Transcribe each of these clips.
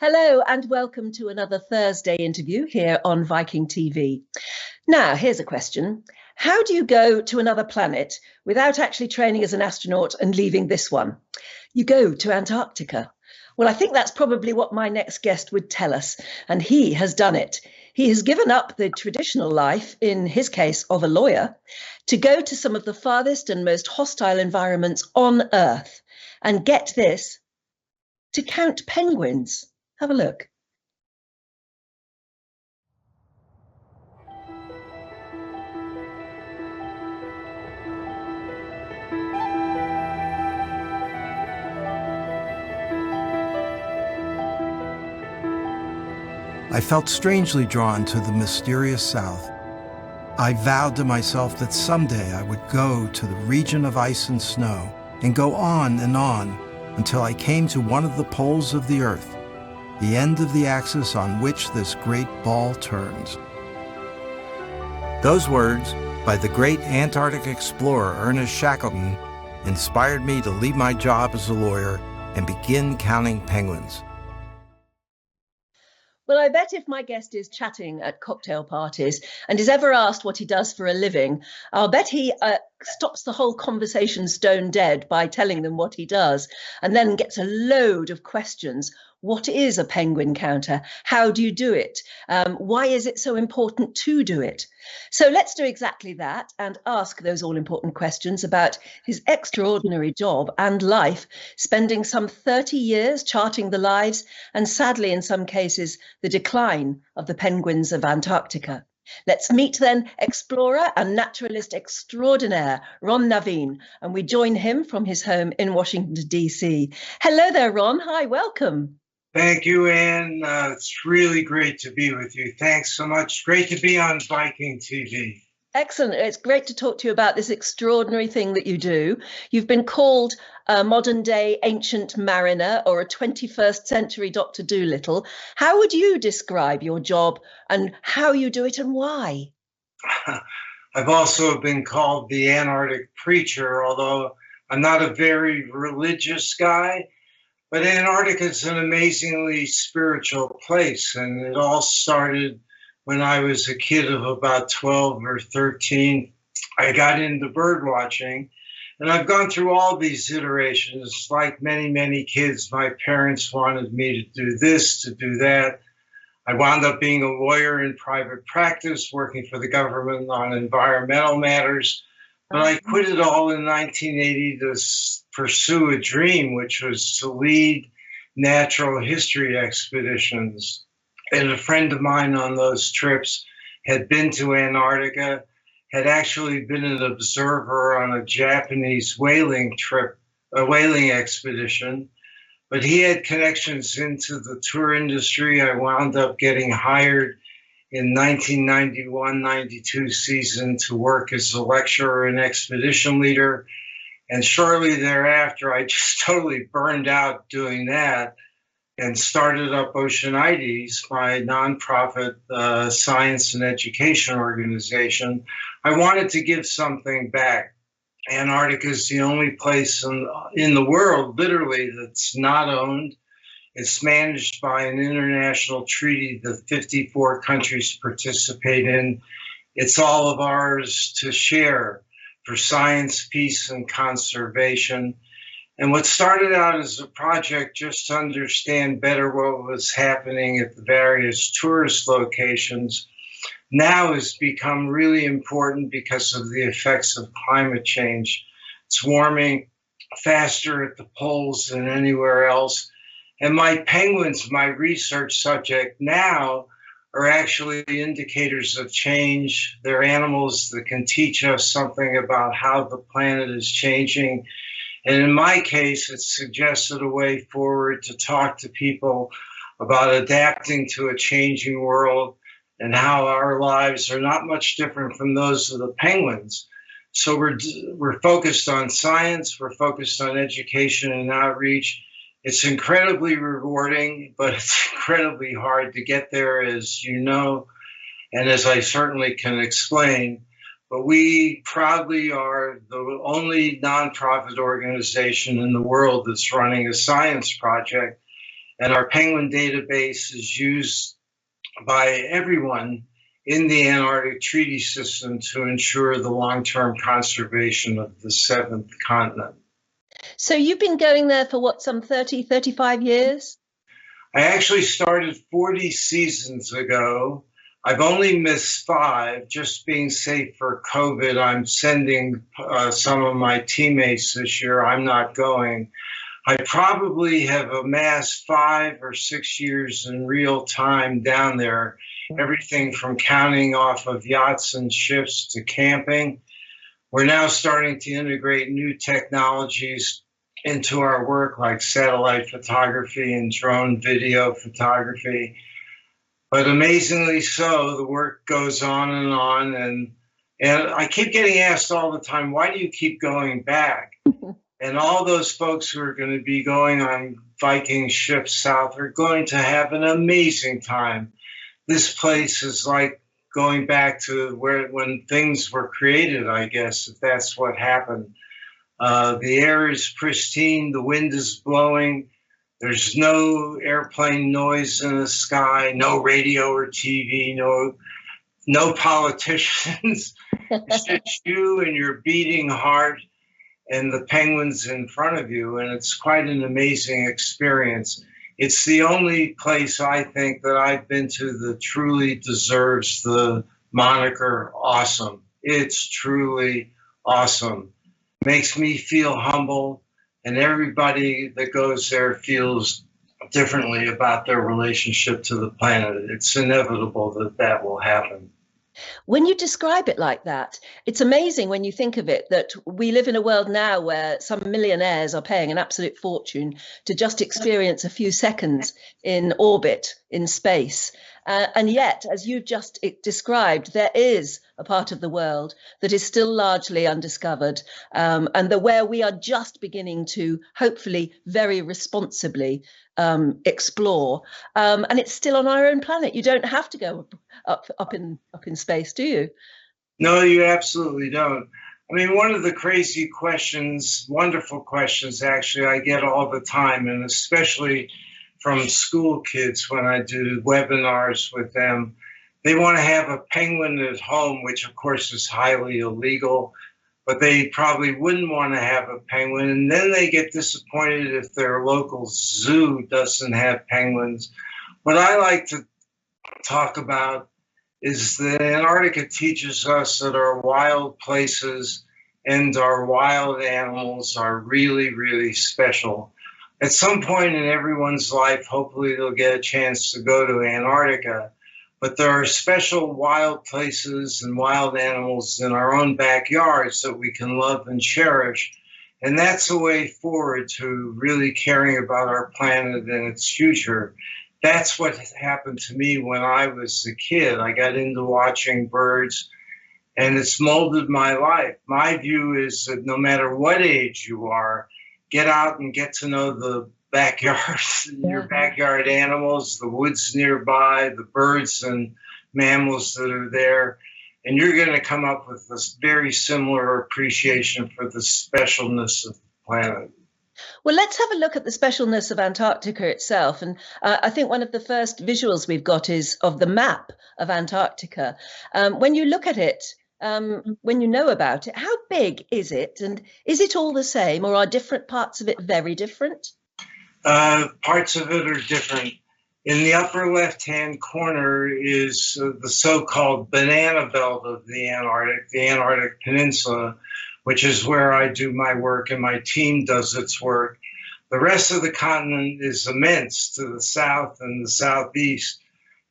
Hello and welcome to another Thursday interview here on Viking.TV. Now, here's a question. How do you go to another planet without actually training as an astronaut and leaving this one? You go to Antarctica. Well, I think that's probably what my next guest would tell us, and he has done it. He has given up the traditional life, in his case of a lawyer, to go to some of the farthest and most hostile environments on Earth and get this, to count penguins. Have a look. I felt strangely drawn to the mysterious South. I vowed to myself that someday I would go to the region of ice and snow and go on until I came to one of the poles of the Earth, the end of the axis on which this great ball turns. Those words, by the great Antarctic explorer Ernest Shackleton, inspired me to leave my job as a lawyer and begin counting penguins. Well, I bet if my guest is chatting at cocktail parties and is ever asked what he does for a living, I'll bet he stops the whole conversation stone dead by telling them what he does, and then gets a load of questions. What is a penguin counter? How do you do it? Why is it so important to do it? So let's do exactly that and ask those all-important questions about his extraordinary job and life, spending some 30 years charting the lives and, sadly, in some cases, the decline of the penguins of Antarctica. Let's meet then explorer and naturalist extraordinaire, Ron Naveen, and we join him from his home in Washington, D.C. Hello there, Ron. Hi, welcome. Thank you, Anne. It's really great to be with you. Thanks so much. Great to be on Viking TV. Excellent. It's great to talk to you about this extraordinary thing that you do. You've been called a modern-day ancient mariner or a 21st century Dr. Dolittle. How would you describe your job and how you do it and why? I've also been called the Antarctic preacher, although I'm not a very religious guy. But Antarctica is an amazingly spiritual place, and it all started when I was a kid of about 12 or 13. I got into bird watching, and I've gone through all these iterations. Like many, many kids, my parents wanted me to do this, to do that. I wound up being a lawyer in private practice, working for the government on environmental matters. But I quit it all in 1980 to pursue a dream, which was to lead natural history expeditions. And a friend of mine on those trips had been to Antarctica, had actually been an observer on a Japanese whaling trip, a whaling expedition. But he had connections into the tour industry. I wound up getting hired in 1991-92 season to work as a lecturer and expedition leader. And shortly thereafter, I just totally burned out doing that and started up Oceanites, my nonprofit science and education organization. I wanted to give something back. Antarctica is the only place in the world, literally, that's not owned. It's managed by an international treaty that 54 countries participate in. It's all of ours to share for science, peace, and conservation. And what started out as a project just to understand better what was happening at the various tourist locations now has become really important because of the effects of climate change. It's warming faster at the poles than anywhere else. And my penguins, my research subject now, are actually indicators of change. They're animals that can teach us something about how the planet is changing. And in my case, it suggested a way forward to talk to people about adapting to a changing world and how our lives are not much different from those of the penguins. So we're focused on science, we're focused on education and outreach. It's incredibly rewarding, but it's incredibly hard to get there, as you know, and as I certainly can explain. But we proudly are the only nonprofit organization in the world that's running a science project. And our penguin database is used by everyone in the Antarctic Treaty System to ensure the long-term conservation of the seventh continent. So you've been going there for what, some 30, 35 years? I actually started 40 seasons ago. I've only missed 5, just being safe for COVID. I'm sending some of my teammates this year. I'm not going. I probably have amassed 5 or 6 years in real time down there, everything from counting off of yachts and ships to camping. We're now starting to integrate new technologies into our work, like satellite photography and drone video photography. But amazingly so, the work goes on and on. And I keep getting asked all the time, why do you keep going back? And all those folks who are going to be going on Viking ships south are going to have an amazing time. This place is like going back to when things were created, I guess, if that's what happened. The air is pristine, the wind is blowing, there's no airplane noise in the sky, no radio or TV, no politicians. It's just you and your beating heart and the penguins in front of you, and it's quite an amazing experience. It's the only place I think that I've been to that truly deserves the moniker awesome. It's truly awesome. Makes me feel humble, and everybody that goes there feels differently about their relationship to the planet. It's inevitable that that will happen. When you describe it like that, it's amazing when you think of it that we live in a world now where some millionaires are paying an absolute fortune to just experience a few seconds in orbit, in space. And yet, as you just described, there is a part of the world that is still largely undiscovered, and where we are just beginning to, hopefully, very responsibly explore. And it's still on our own planet. You don't have to go up in space, do you? No, you absolutely don't. I mean, one of the crazy questions, wonderful questions, actually, I get all the time, and especially from school kids when I do webinars with them. They want to have a penguin at home, which of course is highly illegal, but they probably wouldn't want to have a penguin. And then they get disappointed if their local zoo doesn't have penguins. What I like to talk about is that Antarctica teaches us that our wild places and our wild animals are really, really special. At some point in everyone's life, hopefully they'll get a chance to go to Antarctica, but there are special wild places and wild animals in our own backyards that we can love and cherish. And that's a way forward to really caring about our planet and its future. That's what happened to me when I was a kid. I got into watching birds, and it's molded my life. My view is that no matter what age you are, get out and get to know the backyard, your backyard animals, the woods nearby, the birds and mammals that are there. And you're going to come up with this very similar appreciation for the specialness of the planet. Well, let's have a look at the specialness of Antarctica itself. And I think one of the first visuals we've got is of the map of Antarctica. When you look at it, when you know about it, how big is it? And is it all the same, or are different parts of it very different? Parts of it are different. In the upper left-hand corner is the so-called banana belt of the Antarctic Peninsula, which is where I do my work and my team does its work. The rest of the continent is immense to the south and the southeast.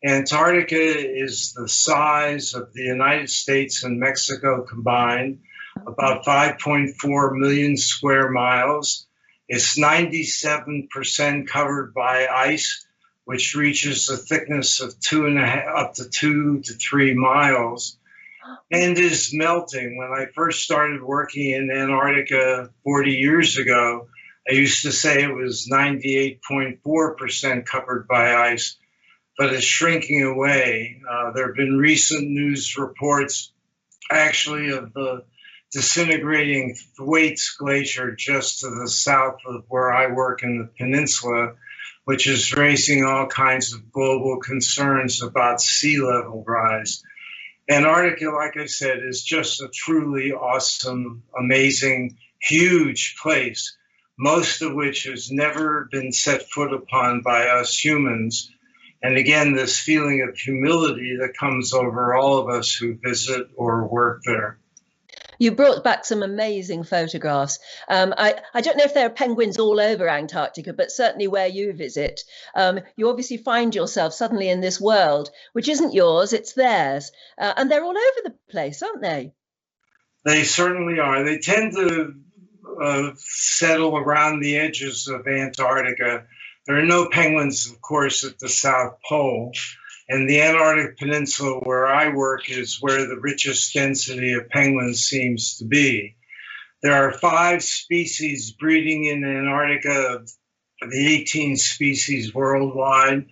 Antarctica is the size of the United States and Mexico combined, about 5.4 million square miles. It's 97% covered by ice, which reaches a thickness of 2 to 3 miles, and is melting. When I first started working in Antarctica 40 years ago, I used to say it was 98.4% covered by ice, but it's shrinking away. There have been recent news reports, actually, of the disintegrating Thwaites Glacier just to the south of where I work in the peninsula, which is raising all kinds of global concerns about sea level rise. Antarctica, like I said, is just a truly awesome, amazing, huge place, most of which has never been set foot upon by us humans. And again, this feeling of humility that comes over all of us who visit or work there. You brought back some amazing photographs. I don't know if there are penguins all over Antarctica, but certainly where you visit, you obviously find yourself suddenly in this world, which isn't yours, it's theirs. And they're all over the place, aren't they? They certainly are. They tend to settle around the edges of Antarctica. There are no penguins, of course, at the South Pole. And the Antarctic Peninsula, where I work, is where the richest density of penguins seems to be. There are 5 species breeding in Antarctica of the 18 species worldwide.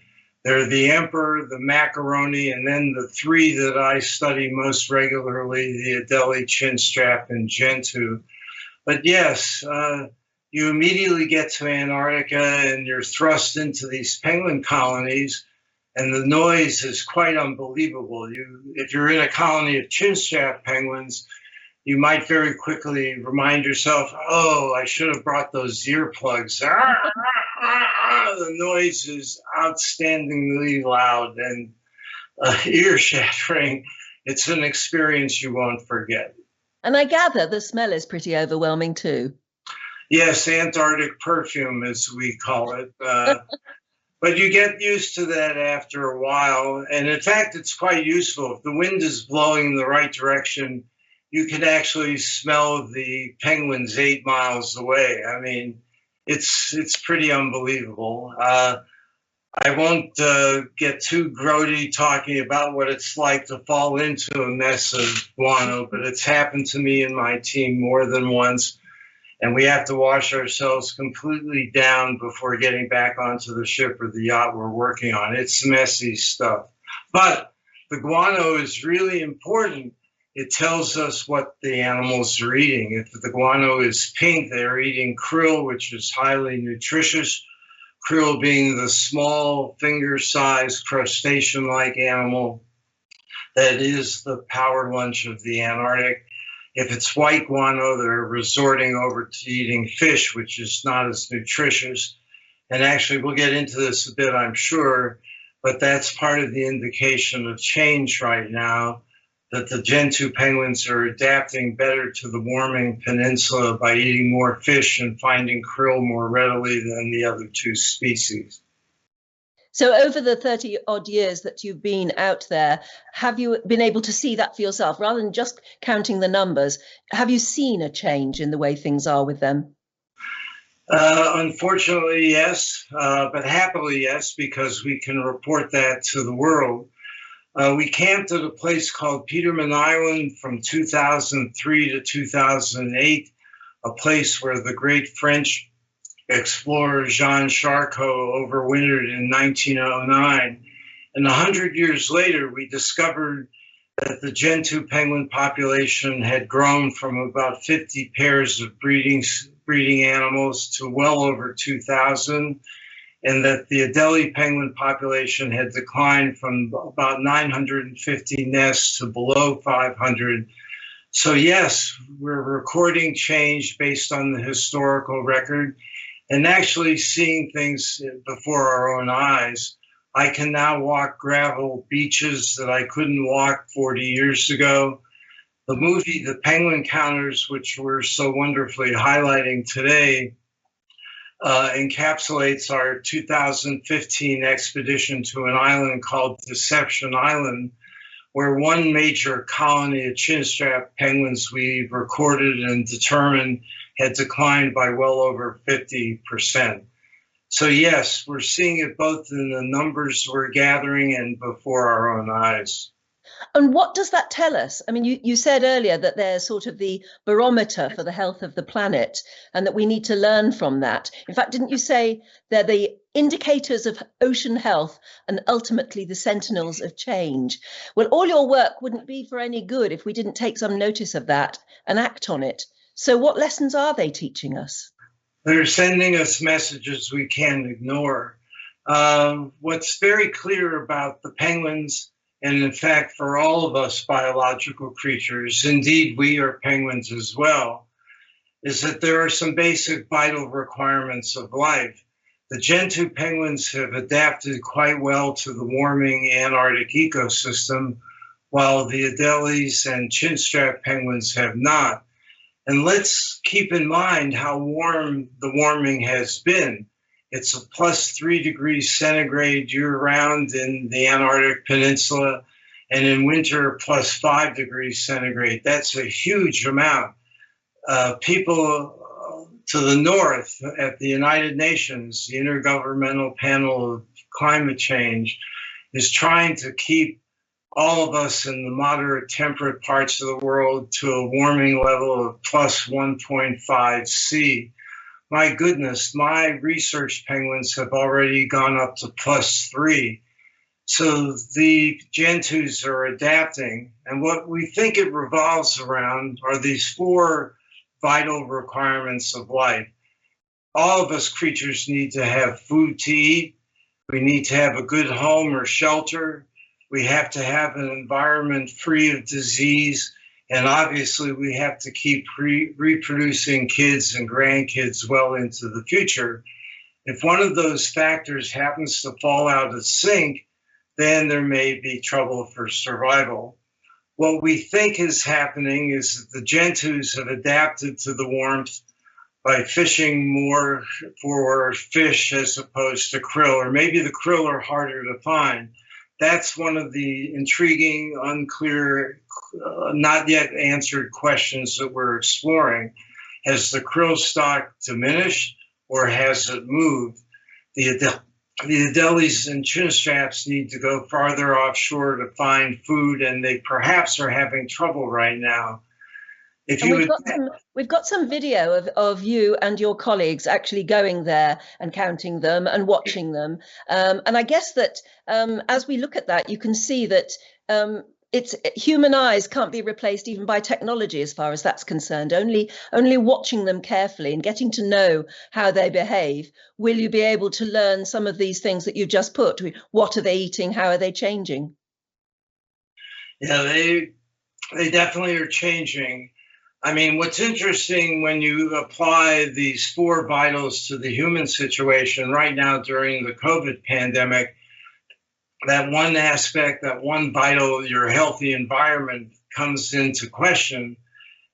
They're the emperor, the macaroni, and then the 3 that I study most regularly, the Adelie, chinstrap, and gentoo. But yes, you immediately get to Antarctica and you're thrust into these penguin colonies. And the noise is quite unbelievable. If you're in a colony of chinstrap penguins, you might very quickly remind yourself, oh, I should have brought those earplugs. The noise is outstandingly loud and ear-shattering. It's an experience you won't forget. And I gather the smell is pretty overwhelming too. Yes, Antarctic perfume, as we call it. But you get used to that after a while. And in fact, it's quite useful. If the wind is blowing in the right direction, you can actually smell the penguins 8 miles away. I mean, it's pretty unbelievable. I won't get too grody talking about what it's like to fall into a mess of guano, but it's happened to me and my team more than once. And we have to wash ourselves completely down before getting back onto the ship or the yacht we're working on. It's messy stuff. But the guano is really important. It tells us what the animals are eating. If the guano is pink, they're eating krill, which is highly nutritious. Krill being the small finger-sized crustacean-like animal that is the power lunch of the Antarctic. If it's white guano, they're resorting over to eating fish, which is not as nutritious. And actually, we'll get into this a bit, I'm sure, but that's part of the indication of change right now, that the gentoo penguins are adapting better to the warming peninsula by eating more fish and finding krill more readily than the other 2 species. So over the 30 odd years that you've been out there, have you been able to see that for yourself rather than just counting the numbers? Have you seen a change in the way things are with them? Unfortunately, yes, but happily, yes, because we can report that to the world. We camped at a place called Peterman Island from 2003 to 2008, a place where the great French explorer Jean Charcot overwintered in 1909. And 100 years later, we discovered that the gentoo penguin population had grown from about 50 pairs of breeding animals to well over 2,000, and that the Adelie penguin population had declined from about 950 nests to below 500. So yes, we're recording change based on the historical record and actually seeing things before our own eyes. I can now walk gravel beaches that I couldn't walk 40 years ago. The movie, The Penguin Counters, which we're so wonderfully highlighting today, encapsulates our 2015 expedition to an island called Deception Island, where one major colony of chinstrap penguins we recorded and determined had declined by well over 50%. So yes, we're seeing it both in the numbers we're gathering and before our own eyes. And what does that tell us? I mean, you said earlier that they're sort of the barometer for the health of the planet and that we need to learn from that. In fact, didn't you say they're the indicators of ocean health and ultimately the sentinels of change? Well, all your work wouldn't be for any good if we didn't take some notice of that and act on it. So what lessons are they teaching us? They're sending us messages we can't ignore. What's very clear about the penguins, and in fact for all of us biological creatures, indeed we are penguins as well, is that there are some basic vital requirements of life. The Gentoo penguins have adapted quite well to the warming Antarctic ecosystem, while the Adelies and chinstrap penguins have not. And let's keep in mind how warm the warming has been. It's a +3 degrees centigrade year-round in the Antarctic Peninsula, and in winter +5 degrees centigrade. That's a huge amount. People to the north at the United Nations, the Intergovernmental Panel of Climate Change, is trying to keep all of us in the moderate temperate parts of the world to a warming level of +1.5 C. My goodness, my research penguins have already gone up to +3. So the Gentoos are adapting. And what we think it revolves around are these 4 vital requirements of life. All of us creatures need to have food to eat. We need to have a good home or shelter. We have to have an environment free of disease. And obviously we have to keep reproducing kids and grandkids well into the future. If one of those factors happens to fall out of sync, then there may be trouble for survival. What we think is happening is that the Gentoos have adapted to the warmth by fishing more for fish as opposed to krill, or maybe the krill are harder to find. That's one of the intriguing, unclear, not yet answered questions that we're exploring. Has the krill stock diminished or has it moved? The Adelies and chinstraps need to go farther offshore to find food, and they perhaps are having trouble right now. We've got some video of you and your colleagues actually going there and counting them and watching them. And I guess that as we look at that, you can see that human eyes can't be replaced even by technology as far as that's concerned. Only watching them carefully and getting to know how they behave will you be able to learn some of these things that you just put. What are they eating? How are they changing? Yeah, they definitely are changing. I mean, what's interesting when you apply these 4 vitals to the human situation right now during the COVID pandemic, that one aspect, that one vital, your healthy environment, comes into question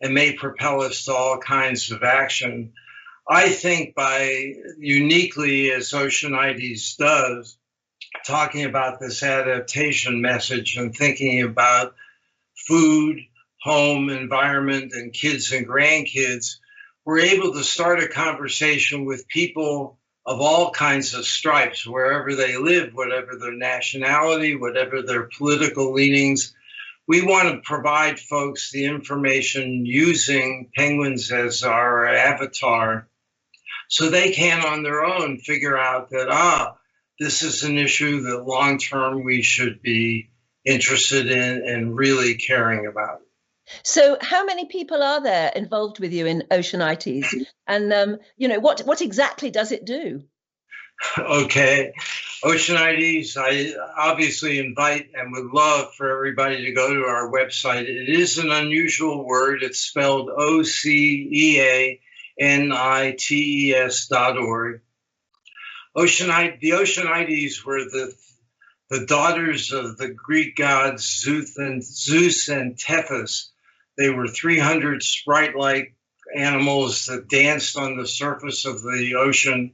and may propel us to all kinds of action. I think by uniquely, as Oceanites does, talking about this adaptation message and thinking about food, home, environment, and kids and grandkids, we're able to start a conversation with people of all kinds of stripes, wherever they live, whatever their nationality, whatever their political leanings. We want to provide folks the information using penguins as our avatar so they can on their own figure out that, this is an issue that long-term we should be interested in and really caring about. So how many people are there involved with you in Oceanites? And, what exactly does it do? Okay. Oceanites, I obviously invite and would love for everybody to go to our website. It is an unusual word. It's spelled OCEANITES.org. The Oceanites were the daughters of the Greek gods Zeus and Tethys. They were 300 sprite-like animals that danced on the surface of the ocean.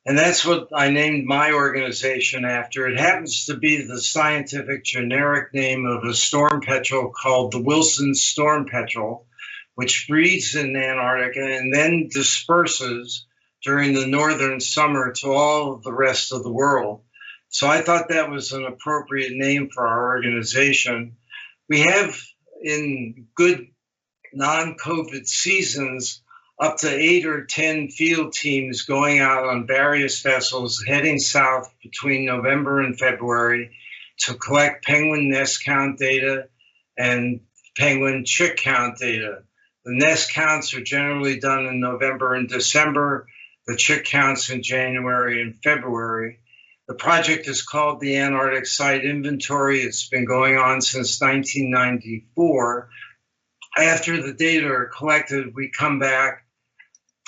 And that's what I named my organization after. It happens to be the scientific generic name of a storm petrel called the Wilson storm petrel, which breeds in Antarctica and then disperses during the northern summer to all of the rest of the world. So I thought that was an appropriate name for our organization. We have, in good non-COVID seasons, up to 8 or 10 field teams going out on various vessels heading south between November and February to collect penguin nest count data and penguin chick count data. The nest counts are generally done in November and December, the chick counts in January and February. The project is called the Antarctic Site Inventory. It's been going on since 1994. After the data are collected, we come back,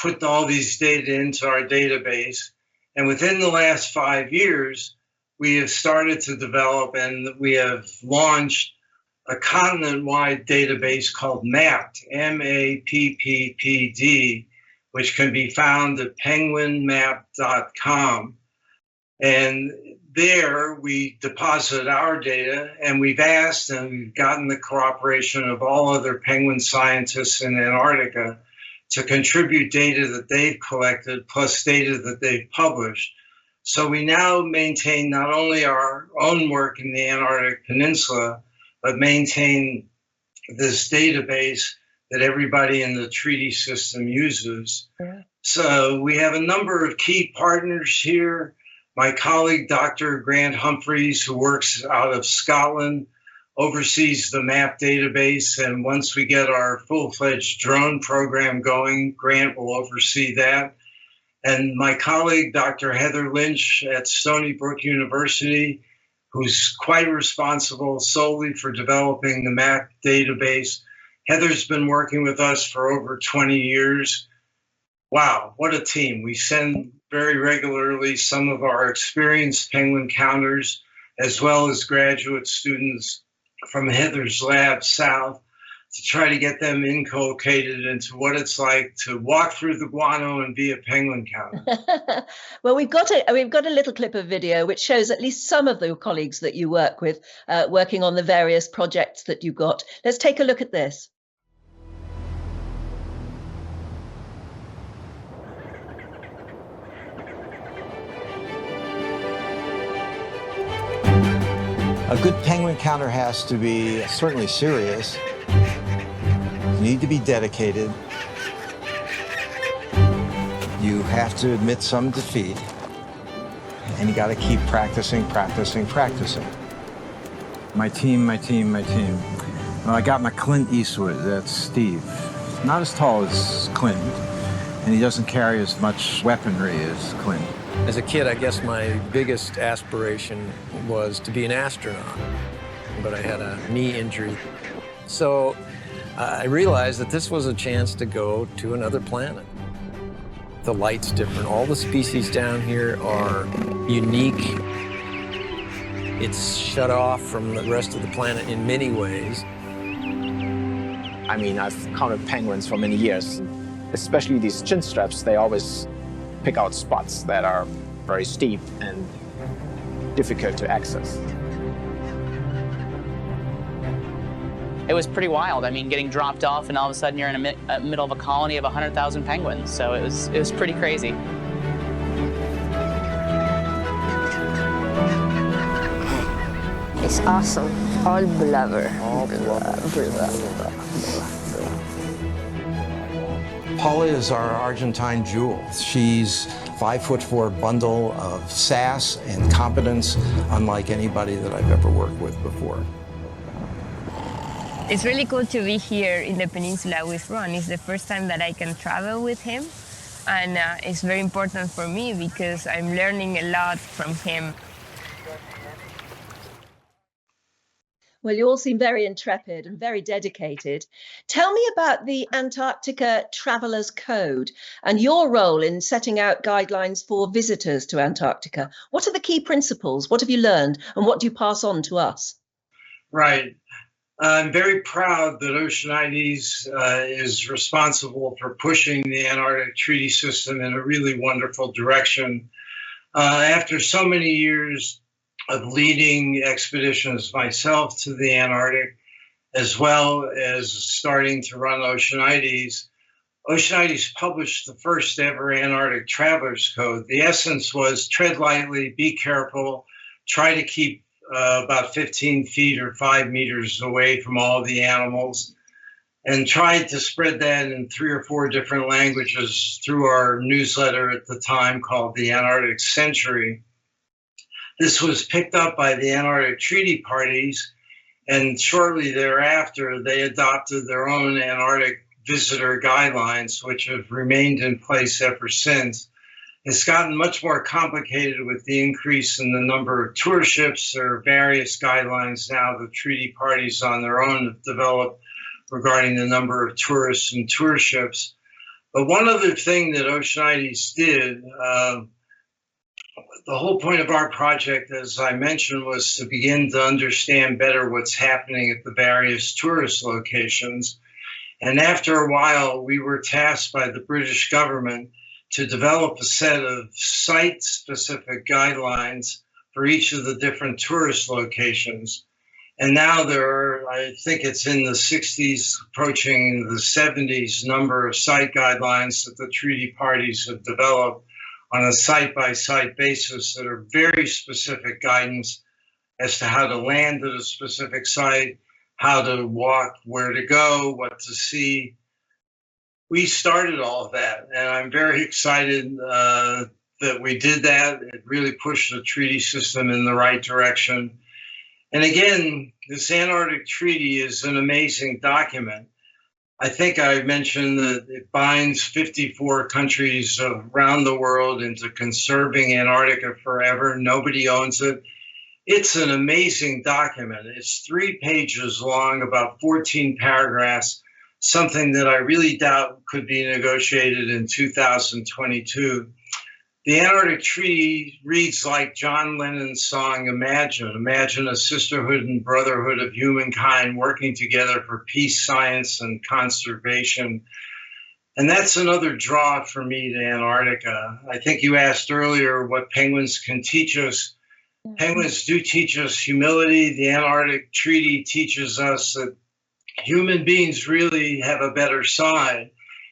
put all these data into our database. And within the last 5 years, we have started to develop and we have launched a continent-wide database called MAPPD, M-A-P-P-P-D, which can be found at penguinmap.com. And there we deposit our data, and we've asked and we've gotten the cooperation of all other penguin scientists in Antarctica to contribute data that they've collected plus data that they've published. So we now maintain not only our own work in the Antarctic Peninsula, but maintain this database that everybody in the treaty system uses. Yeah. So we have a number of key partners here. My colleague, Dr. Grant Humphreys, who works out of Scotland, oversees the MAP database. And once we get our full-fledged drone program going, Grant will oversee that. And my colleague, Dr. Heather Lynch at Stony Brook University, who's quite responsible solely for developing the MAP database. Heather's been working with us for over 20 years. Wow, what a team. We send very regularly some of our experienced penguin counters, as well as graduate students from Heather's lab south, to try to get them inculcated into what it's like to walk through the guano and be a penguin counter. Well, we've got a little clip of video which shows at least some of the colleagues that you work with, working on the various projects that you've got. Let's take a look at this. A good penguin counter has to be certainly serious. You need to be dedicated. You have to admit some defeat. And you got to keep practicing, practicing, practicing. My team. Well, I got my Clint Eastwood, that's Steve. Not as tall as Clint, and he doesn't carry as much weaponry as Clint. As a kid, I guess my biggest aspiration was to be an astronaut, but I had a knee injury. So I realized that this was a chance to go to another planet. The light's different. All the species down here are unique. It's shut off from the rest of the planet in many ways. I mean, I've counted penguins for many years, especially these chin straps. They always pick out spots that are very steep and difficult to access. It was pretty wild. I mean, getting dropped off and all of a sudden you're in the middle of a colony of 100,000 penguins. So it was pretty crazy. It's awesome. All blubber. All blubber. Paula is our Argentine jewel. She's 5'4" bundle of sass and competence, unlike anybody that I've ever worked with before. It's really cool to be here in the peninsula with Ron. It's the first time that I can travel with him. And it's very important for me because I'm learning a lot from him. Well, you all seem very intrepid and very dedicated. Tell me about the Antarctica Traveller's Code and your role in setting out guidelines for visitors to Antarctica. What are the key principles? What have you learned? And what do you pass on to us? Right. I'm very proud that Oceanites is responsible for pushing the Antarctic Treaty System in a really wonderful direction. After so many years of leading expeditions myself to the Antarctic, as well as starting to run Oceanites, Oceanites published the first ever Antarctic Traveler's Code. The essence was tread lightly, be careful, try to keep about 15 feet or 5 meters away from all the animals, and tried to spread that in 3 or 4 different languages through our newsletter at the time called the Antarctic Century. This was picked up by the Antarctic Treaty Parties, and shortly thereafter, they adopted their own Antarctic visitor guidelines, which have remained in place ever since. It's gotten much more complicated with the increase in the number of tour ships. There are various guidelines now the treaty parties on their own have developed regarding the number of tourists and tour ships. But one other thing that Oceanites did, the whole point of our project, as I mentioned, was to begin to understand better what's happening at the various tourist locations. And after a while, we were tasked by the British government to develop a set of site-specific guidelines for each of the different tourist locations. And now there are, I think it's in the 60s, approaching the 70s number of site guidelines that the treaty parties have developed on a site-by-site basis that are very specific guidance as to how to land at a specific site, how to walk, where to go, what to see. We started all of that, and I'm very excited that we did that. It really pushed the treaty system in the right direction. And again, this Antarctic Treaty is an amazing document. I think I mentioned that it binds 54 countries around the world into conserving Antarctica forever. Nobody owns it. It's an amazing document. It's 3 pages long, about 14 paragraphs, something that I really doubt could be negotiated in 2022. The Antarctic Treaty reads like John Lennon's song, Imagine. Imagine a sisterhood and brotherhood of humankind working together for peace, science, and conservation. And that's another draw for me to Antarctica. I think you asked earlier what penguins can teach us. Penguins do teach us humility. The Antarctic Treaty teaches us that human beings really have a better side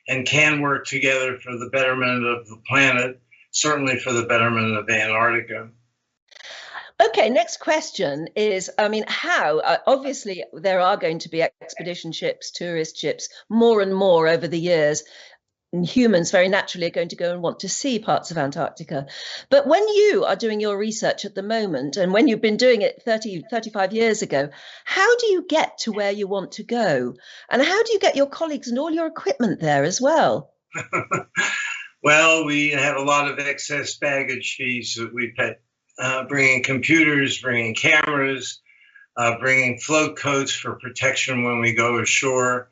and can work together for the betterment of the planet, certainly for the betterment of Antarctica. Okay, next question is, how, obviously there are going to be expedition ships, tourist ships, more and more over the years. And humans very naturally are going to go and want to see parts of Antarctica. But when you are doing your research at the moment, and when you've been doing it 35 years ago, how do you get to where you want to go? And how do you get your colleagues and all your equipment there as well? Well, we have a lot of excess baggage fees that we pay, bringing computers, bringing cameras, bringing float coats for protection when we go ashore.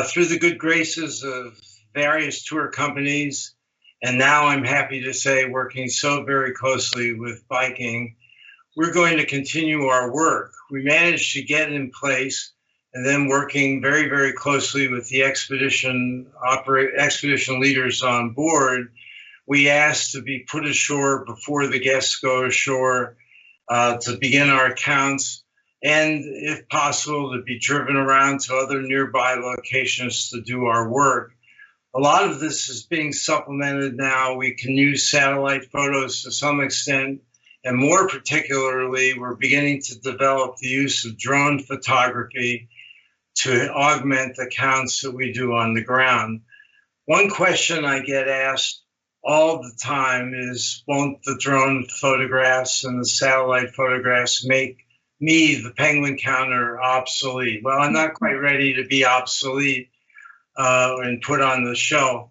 Through the good graces of various tour companies, and now I'm happy to say working so very closely with Viking, we're going to continue our work. We managed to get in place, and then working very, very closely with the expedition leaders on board, we asked to be put ashore before the guests go ashore to begin our counts, and if possible, to be driven around to other nearby locations to do our work. A lot of this is being supplemented now. We can use satellite photos to some extent, and more particularly, we're beginning to develop the use of drone photography to augment the counts that we do on the ground. One question I get asked all the time is, won't the drone photographs and the satellite photographs make me, the penguin counter, obsolete? Well, I'm not quite ready to be obsolete and put on the shelf.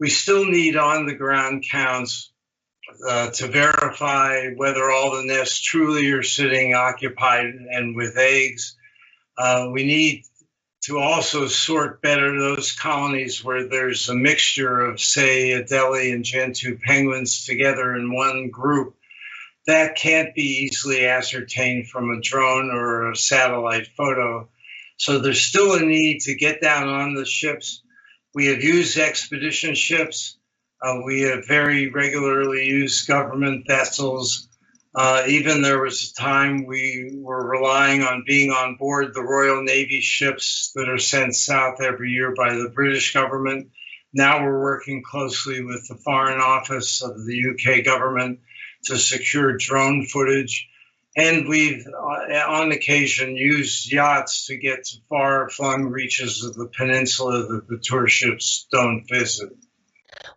We still need on-the-ground counts to verify whether all the nests truly are sitting occupied and with eggs. We need to also sort better those colonies where there's a mixture of, say, Adelie and Gentoo penguins together in one group. That can't be easily ascertained from a drone or a satellite photo. So there's still a need to get down on the ships. We have used expedition ships. We have very regularly used government vessels. Even there was a time we were relying on being on board the Royal Navy ships that are sent south every year by the British government. Now we're working closely with the Foreign Office of the UK government to secure drone footage. And we've, on occasion, used yachts to get to far-flung reaches of the peninsula that the tour ships don't visit.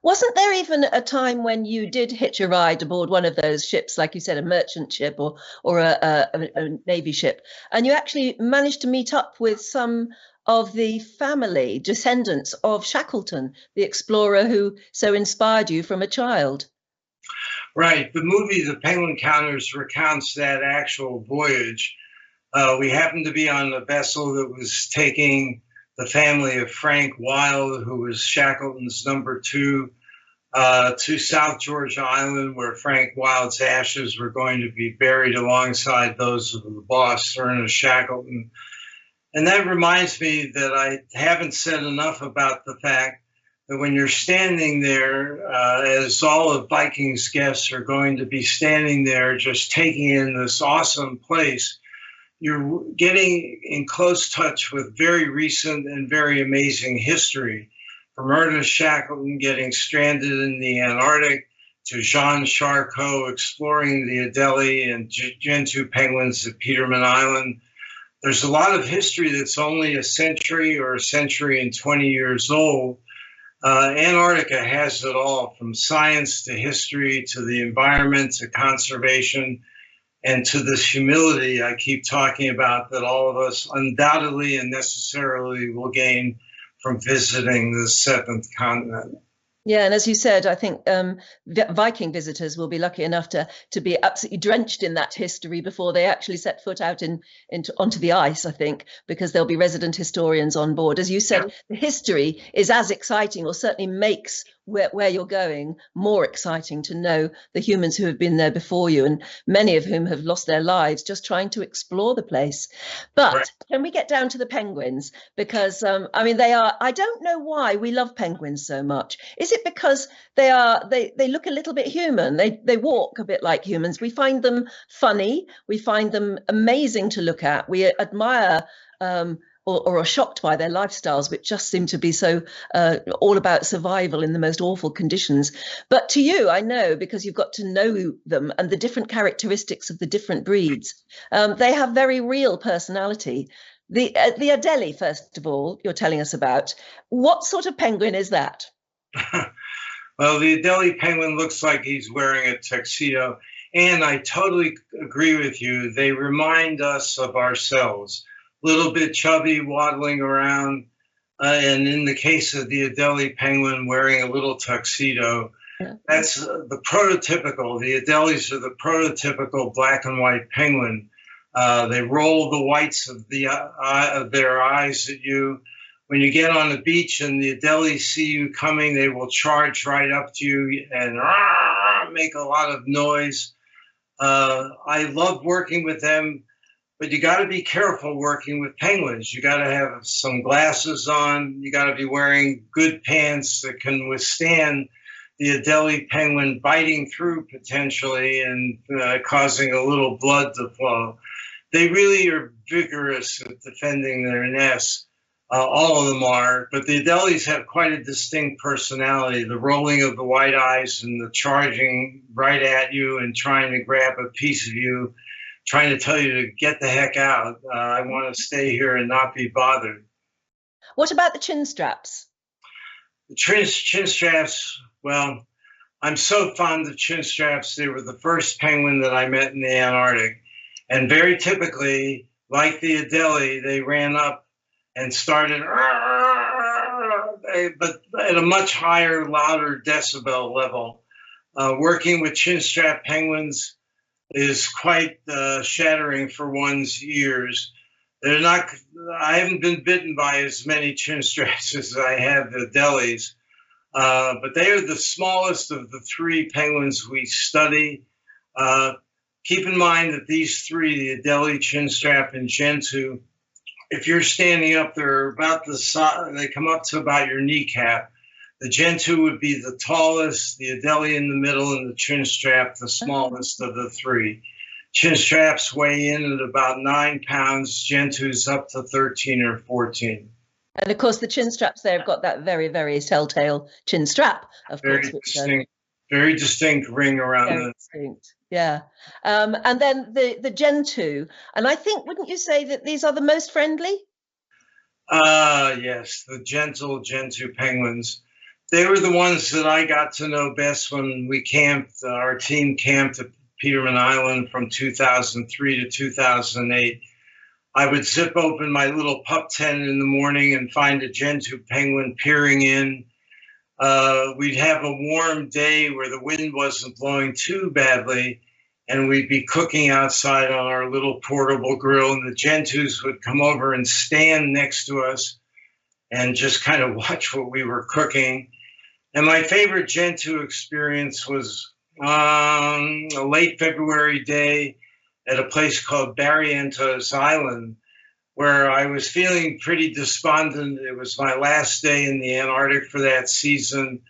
Wasn't there even a time when you did hitch a ride aboard one of those ships, like you said, a merchant ship or a Navy ship, and you actually managed to meet up with some of the family, descendants of Shackleton, the explorer who so inspired you from a child. Right. The movie The Penguin Counters recounts that actual voyage. We happened to be on a vessel that was taking the family of Frank Wild, who was Shackleton's number 2, to South Georgia Island, where Frank Wild's ashes were going to be buried alongside those of the boss, Ernest Shackleton. And that reminds me that I haven't said enough about the fact that when you're standing there, as all of Viking's guests are going to be standing there just taking in this awesome place, you're getting in close touch with very recent and very amazing history. From Ernest Shackleton getting stranded in the Antarctic to Jean Charcot exploring the Adelie and Gentoo penguins at Petermann Island. There's a lot of history that's only a century or a century and 20 years old. Antarctica has it all, from science to history to the environment to conservation and to this humility I keep talking about that all of us undoubtedly and necessarily will gain from visiting the seventh continent. Yeah, and as you said, I think Viking visitors will be lucky enough to be absolutely drenched in that history before they actually set foot out onto the ice, I think, because there'll be resident historians on board. As you said, the history is as exciting, or certainly makes where you're going more exciting to know the humans who have been there before you, and many of whom have lost their lives just trying to explore the place. But can we get down to the penguins? Because, I mean, I don't know why we love penguins so much. Is it because they look a little bit human? They walk a bit like humans. We find them funny. We find them amazing to look at. We admire or are shocked by their lifestyles, which just seem to be so all about survival in the most awful conditions. But to you, I know, because you've got to know them and the different characteristics of the different breeds, they have very real personality. The Adelie, first of all, you're telling us about. What sort of penguin is that? Well, the Adelie penguin looks like he's wearing a tuxedo. And I totally agree with you. They remind us of ourselves. Little bit chubby, waddling around, and in the case of the Adelie penguin, wearing a little tuxedo. That's the prototypical. The Adelies are the prototypical black and white penguin. They roll the whites of their eyes at you. When you get on the beach and the Adelies see you coming, they will charge right up to you and make a lot of noise. I love working with them. But you got to be careful working with penguins. You got to have some glasses on. You got to be wearing good pants that can withstand the Adelie penguin biting through potentially and causing a little blood to flow. They really are vigorous at defending their nests. All of them are, but the Adelies have quite a distinct personality. The rolling of the white eyes and the charging right at you and trying to grab a piece of you, trying to tell you to get the heck out. I want to stay here and not be bothered. What about the chin straps? The chin straps, well, I'm so fond of chin straps. They were the first penguin that I met in the Antarctic. And very typically, like the Adelie, they ran up and started, but at a much higher, louder decibel level. Working with chin strap penguins is quite shattering for one's ears. I haven't been bitten by as many chin straps as I have the Adelies, but they are the smallest of the 3 penguins we study. Keep in mind that these 3, the Adelie, chin strap, and Gentoo, if you're standing up, they're about the size, they come up to about your kneecap. The Gentoo would be the tallest, the Adelie in the middle, and the chin strap the smallest of the 3. Chin straps weigh in at about 9 pounds, Gentoo's up to 13 or 14. And of course, the chin straps there have got that very, very telltale chin strap, of course. Very distinct ring around very distinct. Yeah. And then the Gentoo. And I think, wouldn't you say that these are the most friendly? Yes, the gentle Gentoo penguins. They were the ones that I got to know best when we camped. Our team camped at Petermann Island from 2003 to 2008. I would zip open my little pup tent in the morning and find a gentoo penguin peering in. We'd have a warm day where the wind wasn't blowing too badly, and we'd be cooking outside on our little portable grill, and the gentoos would come over and stand next to us and just kind of watch what we were cooking. And my favorite gentoo experience was on a late February day at a place called Barrientos Island, where I was feeling pretty despondent. It was my last day in the Antarctic for that season.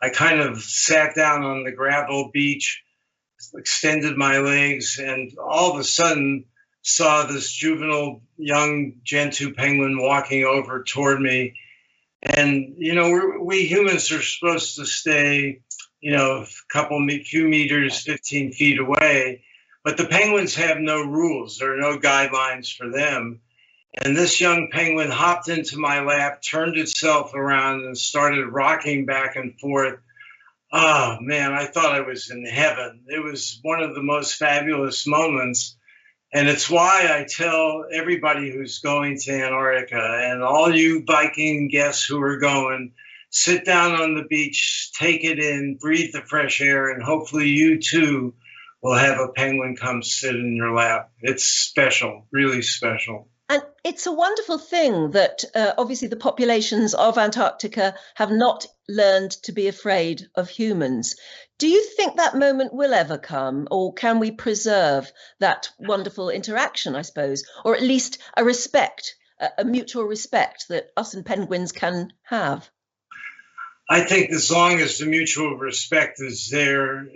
I kind of sat down on the gravel beach, extended my legs, and all of a sudden saw this juvenile young gentoo penguin walking over toward me. And, you know, we humans are supposed to stay, you know, few meters, 15 feet away, but the penguins have no rules. There are no guidelines for them. And this young penguin hopped into my lap, turned itself around, and started rocking back and forth. Oh, man, I thought I was in heaven. It was one of the most fabulous moments. And it's why I tell everybody who's going to Antarctica, and all you Viking guests who are going, sit down on the beach, take it in, breathe the fresh air, and hopefully you too will have a penguin come sit in your lap. It's special, really special. And it's a wonderful thing that obviously the populations of Antarctica have not learned to be afraid of humans. Do you think that moment will ever come, or can we preserve that wonderful interaction, I suppose, or at least a respect, a mutual respect that us and penguins can have? I think as long as the mutual respect is there,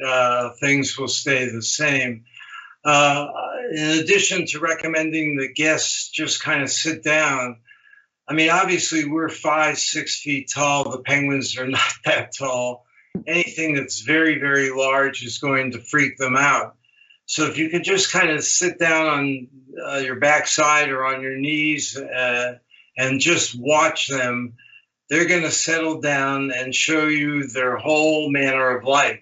things will stay the same. In addition to recommending the guests just kind of sit down, I mean, obviously we're 5-6 feet tall. The penguins are not that tall. Anything that's very, very large is going to freak them out. So if you could just kind of sit down on your backside or on your knees and just watch them, they're going to settle down and show you their whole manner of life.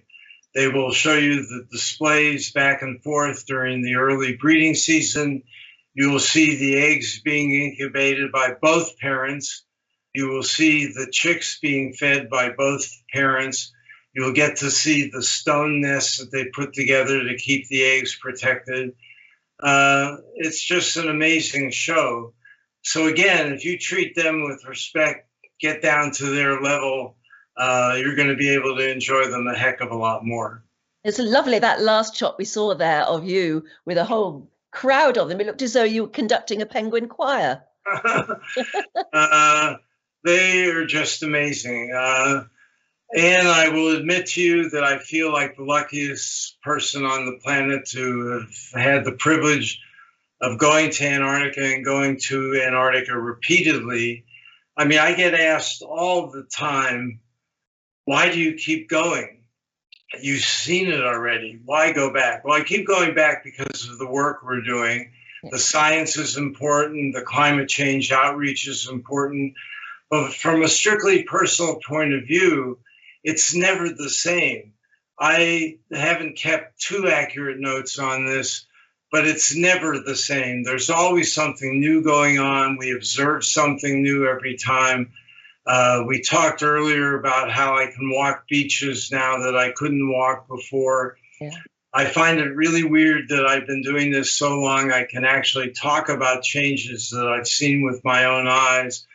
They will show you the displays back and forth during the early breeding season. You will see the eggs being incubated by both parents. You will see the chicks being fed by both parents. You'll get to see the stone nests that they put together to keep the eggs protected. It's just an amazing show. So again, if you treat them with respect, get down to their level, you're going to be able to enjoy them a heck of a lot more. It's lovely, that last shot we saw there of you with a whole crowd of them. It looked as though you were conducting a penguin choir. They are just amazing. And I will admit to you that I feel like the luckiest person on the planet to have had the privilege of going to Antarctica and going to Antarctica repeatedly. I mean, I get asked all the time, why do you keep going? You've seen it already. Why go back? Well, I keep going back because of the work we're doing. The science is important. The climate change outreach is important. But from a strictly personal point of view, it's never the same. I haven't kept too accurate notes on this, but it's never the same. There's always something new going on. We observe something new every time. We talked earlier about how I can walk beaches now that I couldn't walk before. Yeah. I find it really weird that I've been doing this so long, I can actually talk about changes that I've seen with my own eyes.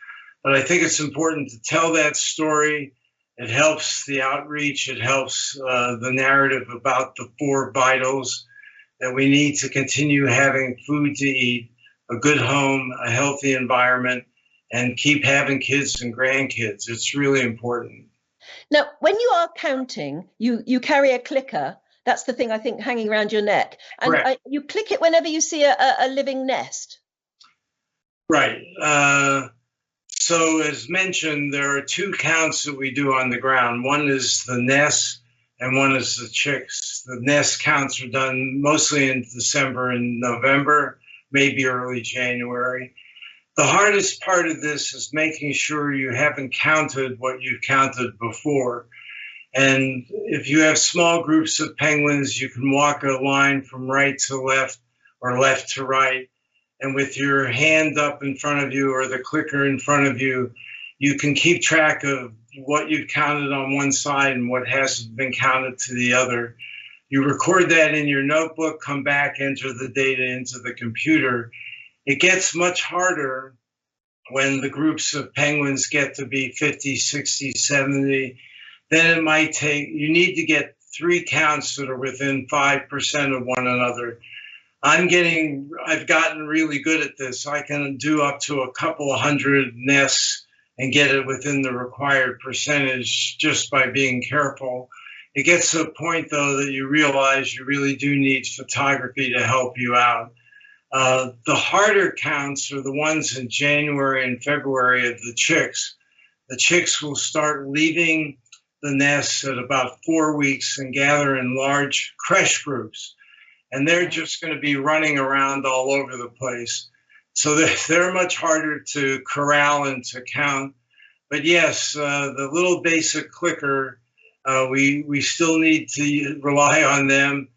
But I think it's important to tell that story. It helps the outreach. It helps the narrative about the 4 vitals that we need to continue having food to eat, a good home, a healthy environment, and keep having kids and grandkids. It's really important. Now, when you are counting, you carry a clicker. That's the thing, I think, hanging around your neck. And you click it whenever you see a living nest. Right. So as mentioned, there are 2 counts that we do on the ground. One is the nests and one is the chicks. The nest counts are done mostly in December and November, maybe early January. The hardest part of this is making sure you haven't counted what you've counted before. And if you have small groups of penguins, you can walk a line from right to left or left to right. and with your hand up in front of you or the clicker in front of you, you can keep track of what you've counted on one side and what hasn't been counted to the other. You record that in your notebook, come back, enter the data into the computer. It gets much harder when the groups of penguins get to be 50, 60, 70. Then it might take, you need to get 3 counts that are within 5% of one another. I've gotten really good at this. I can do up to a couple of hundred nests and get it within the required percentage just by being careful. It gets to a point, though, that you realize you really do need photography to help you out. The harder counts are the ones in January and February of the chicks. The chicks will start leaving the nests at about 4 weeks and gather in large creche groups. And they're just going to be running around all over the place. So they're much harder to corral and to count. But yes, the little basic clicker, we still need to rely on them.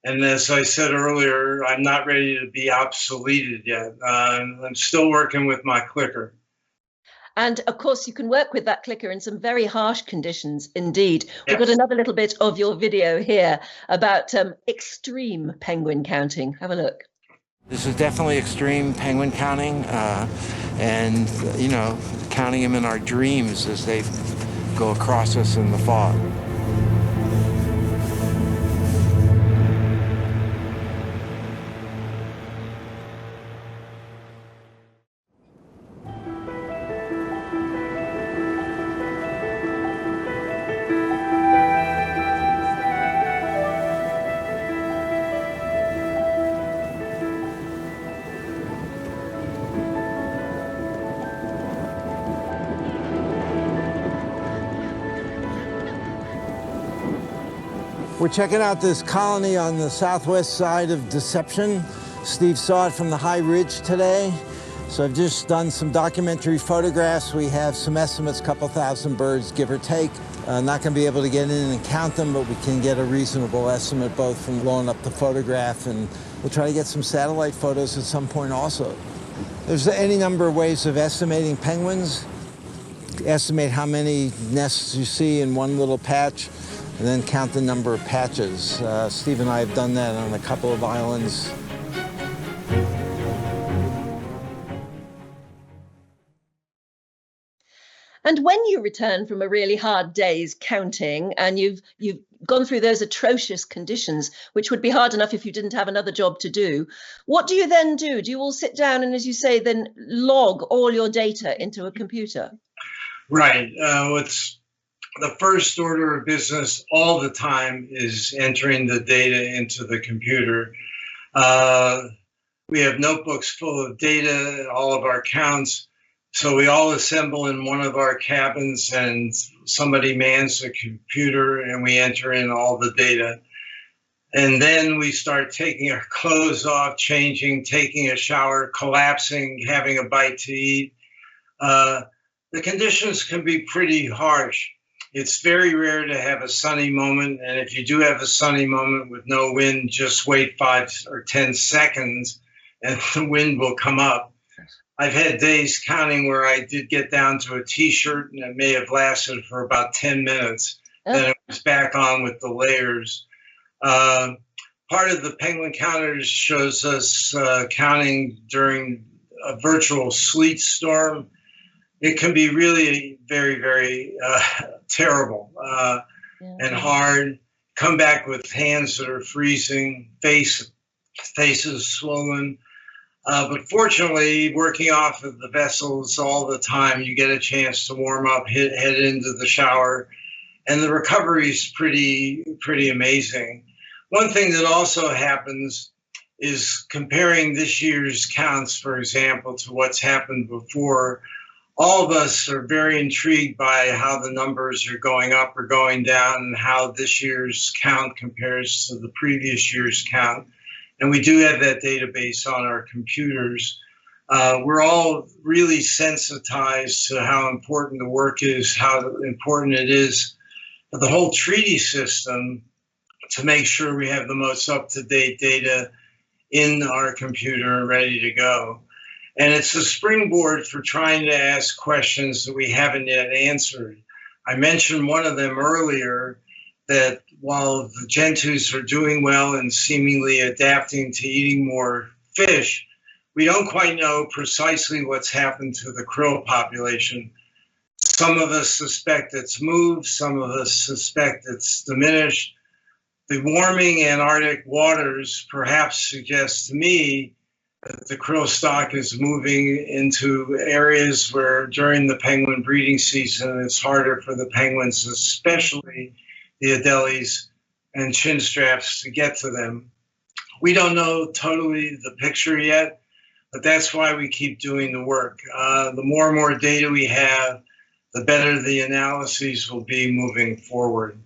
And as I said earlier, I'm not ready to be obsoleted yet. I'm still working with my clicker. And of course, you can work with that clicker in some very harsh conditions indeed. Yes. We've got another little bit of your video here about extreme penguin counting. Have a look. This is definitely extreme penguin counting, and, you know, counting them in our dreams as they go across us in the fog. We're checking out this colony on the southwest side of Deception. Steve saw it from the high ridge today. So I've just done some documentary photographs. We have some estimates, couple thousand birds, give or take. Not gonna be able to get in and count them, but we can get a reasonable estimate both from blowing up the photograph, and we'll try to get some satellite photos at some point also. There's any number of ways of estimating penguins. Estimate how many nests you see in one little patch, and then count the number of patches. Steve and I have done that on a couple of islands. And when you return from a really hard day's counting and you've gone through those atrocious conditions, which would be hard enough if you didn't have another job to do, what do you then do? Do you all sit down and, as you say, then log all your data into a computer? Right. What's the first order of business all the time is entering the data into the computer. We have notebooks full of data, all of our counts. So we all assemble in one of our cabins and somebody mans the computer and we enter in all the data. And then we start taking our clothes off, changing, taking a shower, collapsing, having a bite to eat. The conditions can be pretty harsh. It's very rare to have a sunny moment. And if you do have a sunny moment with no wind, just wait 5 or 10 seconds and the wind will come up. I've had days counting where I did get down to a t-shirt and it may have lasted for about 10 minutes. Then it was back on with the layers. Part of the penguin counters shows us counting during a virtual sleet storm. It can be really very, very terrible and hard. Come back with hands that are freezing, faces swollen. But fortunately, working off of the vessels all the time, you get a chance to warm up, head into the shower, and the recovery is pretty amazing. One thing that also happens is comparing this year's counts, for example, to what's happened before. All of us are very intrigued by how the numbers are going up or going down and how this year's count compares to the previous year's count. And we do have that database on our computers. We're all really sensitized to how important the work is, how important it is for the whole treaty system to make sure we have the most up-to-date data in our computer and ready to go. And it's a springboard for trying to ask questions that we haven't yet answered. I mentioned one of them earlier, that while the gentoos are doing well and seemingly adapting to eating more fish, we don't quite know precisely what's happened to the krill population. Some of us suspect it's moved, some of us suspect it's diminished. The warming Antarctic waters perhaps suggests to me that the krill stock is moving into areas where during the penguin breeding season, it's harder for the penguins, especially the adelies and chinstraps, to get to them. We don't know totally the picture yet, but that's why we keep doing the work. The more and more data we have, the better the analyses will be moving forward.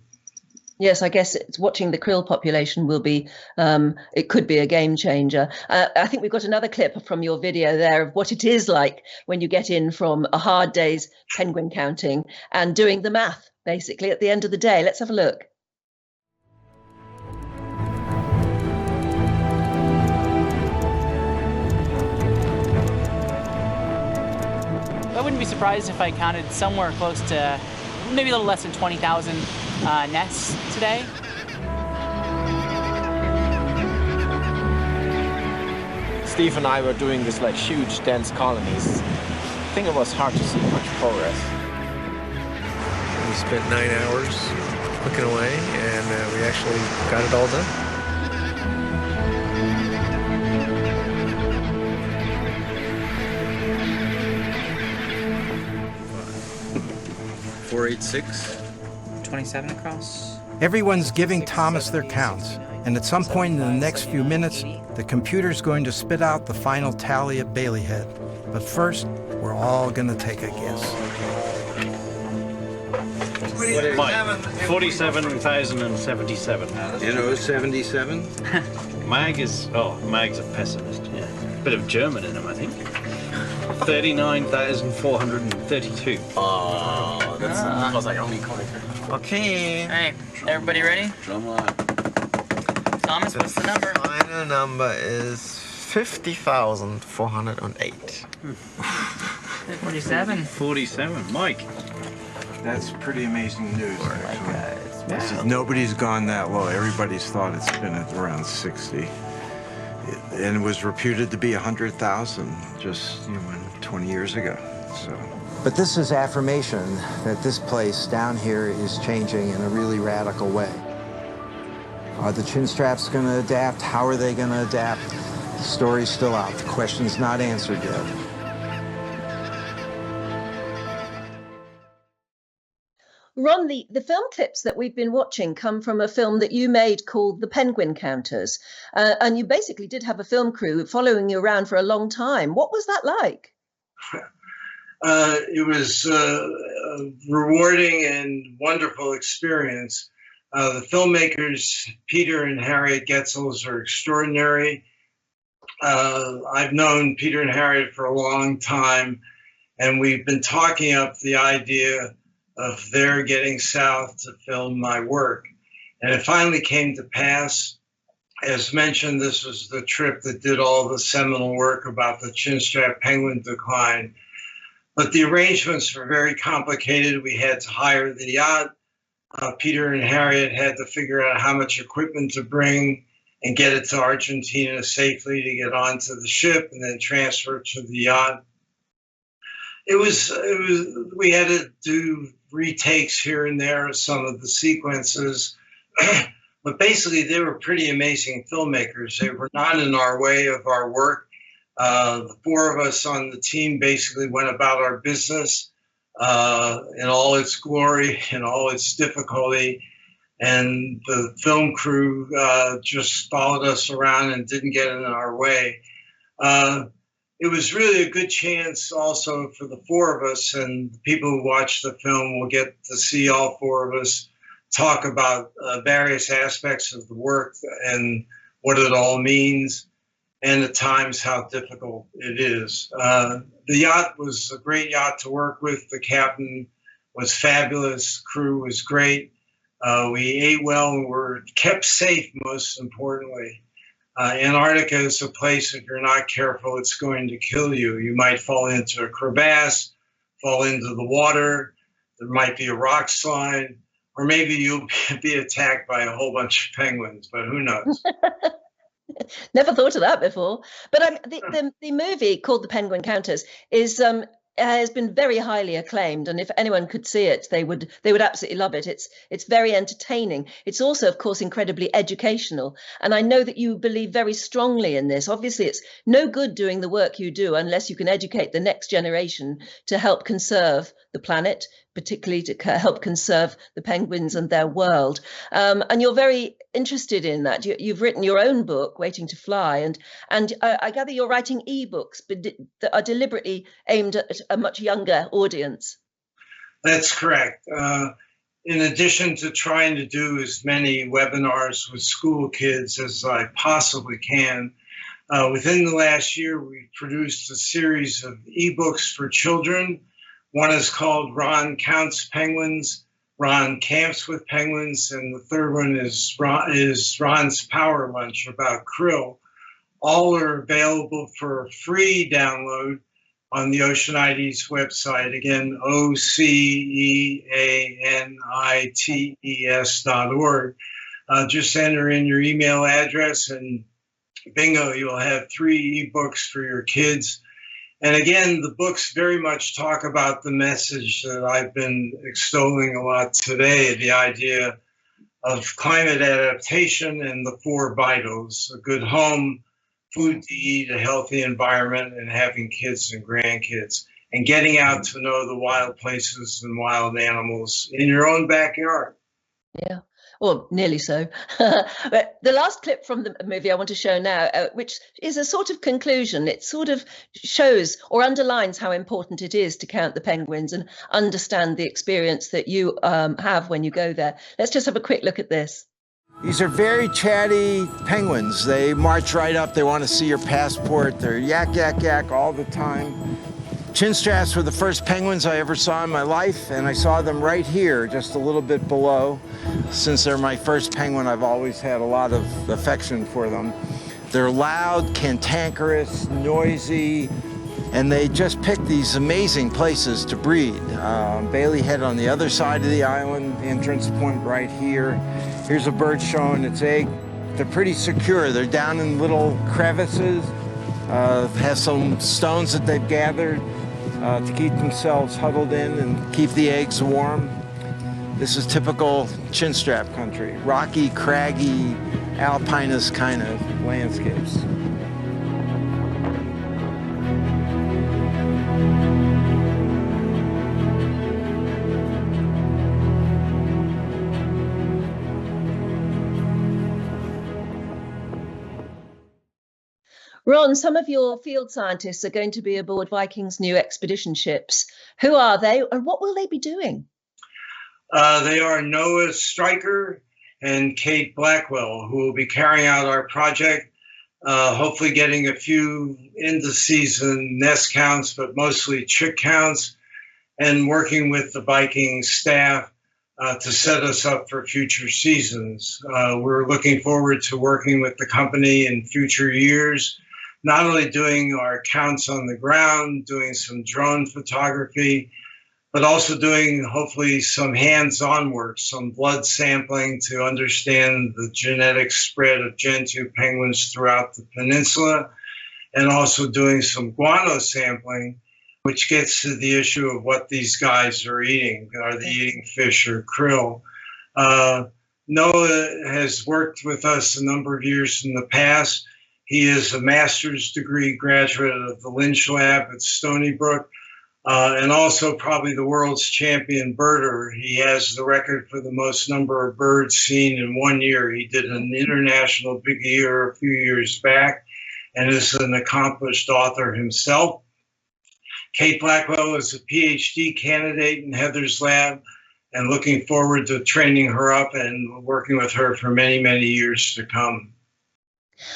Yes, I guess it's watching the krill population will be, it could be a game changer. I think we've got another clip from your video there of what it is like when you get in from a hard day's penguin counting and doing the math, basically, at the end of the day. Let's have a look. I wouldn't be surprised if I counted somewhere close to maybe a little less than 20,000 nests today. Steve and I were doing this like huge dense colonies. I think it was hard to see much progress. We spent 9 hours clicking away, and we actually got it all done. 486. 27 across. Everyone's giving Thomas their counts, and at some point in the next few minutes, the computer's going to spit out the final tally at Bailey Head. But first, we're all going to take a guess. Mike, 47,077. You know, 77? Mag's a pessimist, yeah. Bit of German in him, I think. 39,432. Oh, that was like only corner. Okay. All right, everybody ready? Drum line. Thomas, what's the number? Final number is 50,408. 47. 47. Mike. That's pretty amazing news, actually. Nobody's gone that low. Everybody's thought it's been at around 60. And it was reputed to be 100,000 just 20 years ago. So. But this is affirmation that this place down here is changing in a really radical way. Are the chinstraps going to adapt? How are they going to adapt? The story's still out. The question's not answered yet. Ron, the film clips that we've been watching come from a film that you made called The Penguin Counters. And you basically did have a film crew following you around for a long time. What was that like? It was a rewarding and wonderful experience. The filmmakers, Peter and Harriet Getzels, are extraordinary. I've known Peter and Harriet for a long time, and we've been talking up the idea of their getting south to film my work. And it finally came to pass. As mentioned, this was the trip that did all the seminal work about the chinstrap penguin decline. But the arrangements were very complicated. We had to hire the yacht. Peter and Harriet had to figure out how much equipment to bring and get it to Argentina safely to get onto the ship and then transfer it to the yacht. We had to do retakes here and there of some of the sequences, but basically they were pretty amazing filmmakers. They were not in our way of our work. The four of us on the team basically went about our business in all its glory and all its difficulty. And the film crew just followed us around and didn't get in our way. It was really a good chance also for the four of us, and the people who watch the film will get to see all four of us talk about various aspects of the work and what it all means, and at times how difficult it is. The yacht was a great yacht to work with. The captain was fabulous. Crew was great. We ate well and were kept safe, most importantly. Antarctica is a place, if you're not careful, it's going to kill you. You might fall into a crevasse, fall into the water. There might be a rock slide, or maybe you'll be attacked by a whole bunch of penguins, but who knows? Never thought of that before. But the movie called The Penguin Countess is has been very highly acclaimed, and if anyone could see it, they would absolutely love it. It's very entertaining. It's also, of course, incredibly educational. And I know that you believe very strongly in this. Obviously, it's no good doing the work you do unless you can educate the next generation to help conserve the planet, particularly to help conserve the penguins and their world. And you're very interested in that. You've written your own book, Waiting to Fly, and I gather you're writing ebooks that are deliberately aimed at a much younger audience. That's correct. In addition to trying to do as many webinars with school kids as I possibly can, within the last year, we produced a series of ebooks for children. One is called Ron Counts Penguins, Ron Camps with Penguins, and the third one is Ron's Power Lunch about krill. All are available for free download on the Oceanites website. Again, OCEANITES.org. Just enter in your email address and bingo, you'll have 3 ebooks for your kids. And again, the books very much talk about the message that I've been extolling a lot today, the idea of climate adaptation and the 4 vitals: a good home, food to eat, a healthy environment, and having kids and grandkids, and getting out to know the wild places and wild animals in your own backyard. Yeah. Well, nearly so. But the last clip from the movie I want to show now, which is a sort of conclusion. It sort of shows or underlines how important it is to count the penguins and understand the experience that you have when you go there. Let's just have a quick look at this. These are very chatty penguins. They march right up. They want to see your passport. They're yak, yak, yak all the time. Chin straps were the first penguins I ever saw in my life, and I saw them right here, just a little bit below. Since they're my first penguin, I've always had a lot of affection for them. They're loud, cantankerous, noisy, and they just pick these amazing places to breed. Bailey Head on the other side of the island, entrance point right here. Here's a bird showing its egg. They're pretty secure. They're down in little crevices, have some stones that they've gathered to keep themselves huddled in and keep the eggs warm. This is typical chinstrap country, rocky, craggy, alpinist kind of landscapes. Ron, some of your field scientists are going to be aboard Viking's new expedition ships. Who are they and what will they be doing? They are Noah Stryker and Kate Blackwell, who will be carrying out our project, hopefully getting a few end-of-season nest counts, but mostly chick counts, and working with the Viking staff to set us up for future seasons. We're looking forward to working with the company in future years, not only doing our counts on the ground, doing some drone photography, but also doing hopefully some hands-on work, some blood sampling to understand the genetic spread of Gentoo penguins throughout the peninsula, and also doing some guano sampling, which gets to the issue of what these guys are eating. Are they eating fish or krill? Noah has worked with us a number of years in the past. He is a master's degree graduate of the Lynch Lab at Stony Brook, and also probably the world's champion birder. He has the record for the most number of birds seen in 1 year. He did an international big year a few years back and is an accomplished author himself. Kate Blackwell is a PhD candidate in Heather's lab, and looking forward to training her up and working with her for many, many years to come.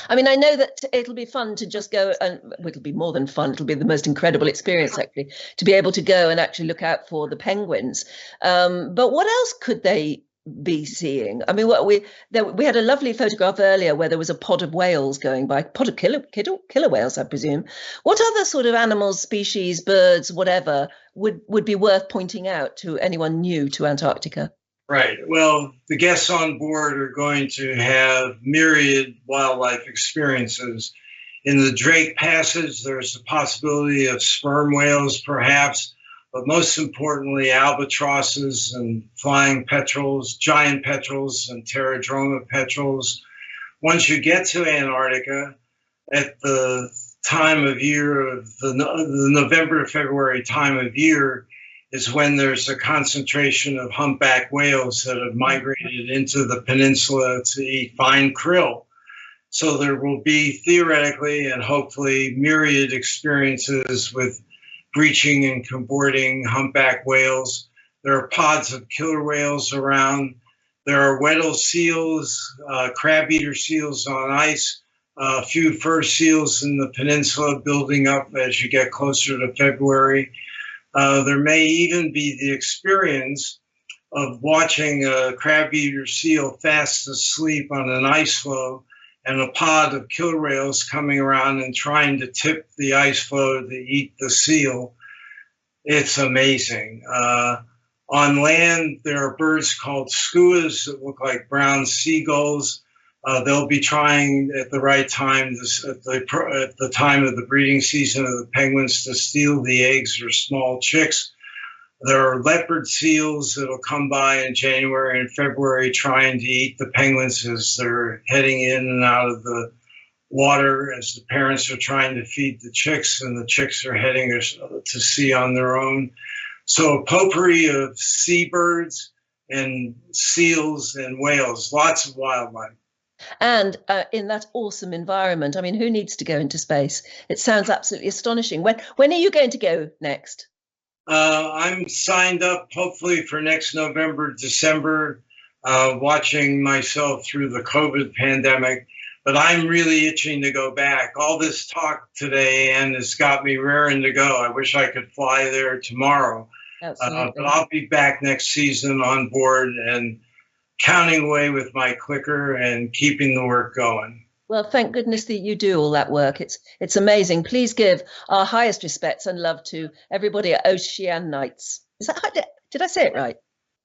I mean, I know that it'll be fun to just go, and it'll be more than fun. It'll be the most incredible experience, actually, to be able to go and actually look out for the penguins. But what else could they be seeing? I mean, we had a lovely photograph earlier where there was a pod of whales going by, pod of killer whales, I presume. What other sort of animals, species, birds, whatever, would be worth pointing out to anyone new to Antarctica? Right. Well, the guests on board are going to have myriad wildlife experiences. In the Drake Passage, there's the possibility of sperm whales, perhaps, but most importantly, albatrosses and flying petrels, giant petrels and pterodroma petrels. Once you get to Antarctica, at the time of year of the November to February time of year is when there's a concentration of humpback whales that have migrated into the peninsula to eat fine krill. So there will be theoretically and hopefully myriad experiences with breaching and cavorting humpback whales. There are pods of killer whales around. There are Weddell seals, crab-eater seals on ice, a few fur seals in the peninsula building up as you get closer to February. There may even be the experience of watching a crab-eater seal fast asleep on an ice floe and a pod of killer whales coming around and trying to tip the ice floe to eat the seal. It's amazing. On land, there are birds called skuas that look like brown seagulls. They'll be trying at the right time, at the time of the breeding season of the penguins, to steal the eggs or small chicks. There are leopard seals that'll come by in January and February trying to eat the penguins as they're heading in and out of the water, as the parents are trying to feed the chicks and the chicks are heading to sea on their own. So a potpourri of seabirds and seals and whales, lots of wildlife. And in that awesome environment. I mean, who needs to go into space? It sounds absolutely astonishing. When are you going to go next? I'm signed up hopefully for next November, December, watching myself through the COVID pandemic. But I'm really itching to go back. All this talk today, and has got me raring to go. I wish I could fly there tomorrow. But I'll be back next season on board and counting away with my clicker and keeping the work going. Well, thank goodness that you do all that work. It's amazing. Please give our highest respects and love to everybody at Oceanites. Is that did I say it right?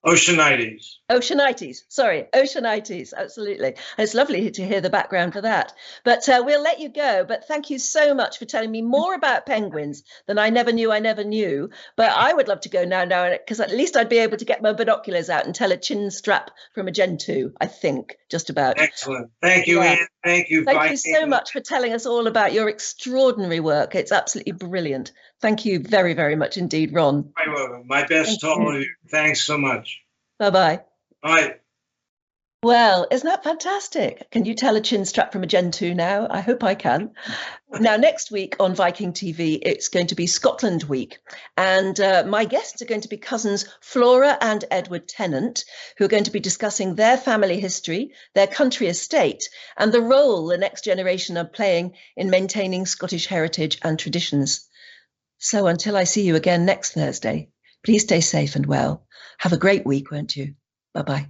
Oceanites. Oceanites. Sorry, Oceanites. Absolutely. And it's lovely to hear the background for that. But we'll let you go. But thank you so much for telling me more about penguins than I never knew. But I would love to go now, because at least I'd be able to get my binoculars out and tell a chin strap from a Gen 2, I think, just about. Excellent. Thank you, Anne. Thank you. Thank you so much for telling us all about your extraordinary work. It's absolutely brilliant. Thank you very, very much indeed, Ron. My best to all of you. Thanks so much. Bye-bye. Bye. Well, isn't that fantastic? Can you tell a chin strap from a Gen 2 now? I hope I can. Now, next week on Viking TV, it's going to be Scotland Week. And my guests are going to be cousins Flora and Edward Tennant, who are going to be discussing their family history, their country estate, and the role the next generation are playing in maintaining Scottish heritage and traditions. So until I see you again next Thursday, please stay safe and well. Have a great week, won't you? Bye-bye.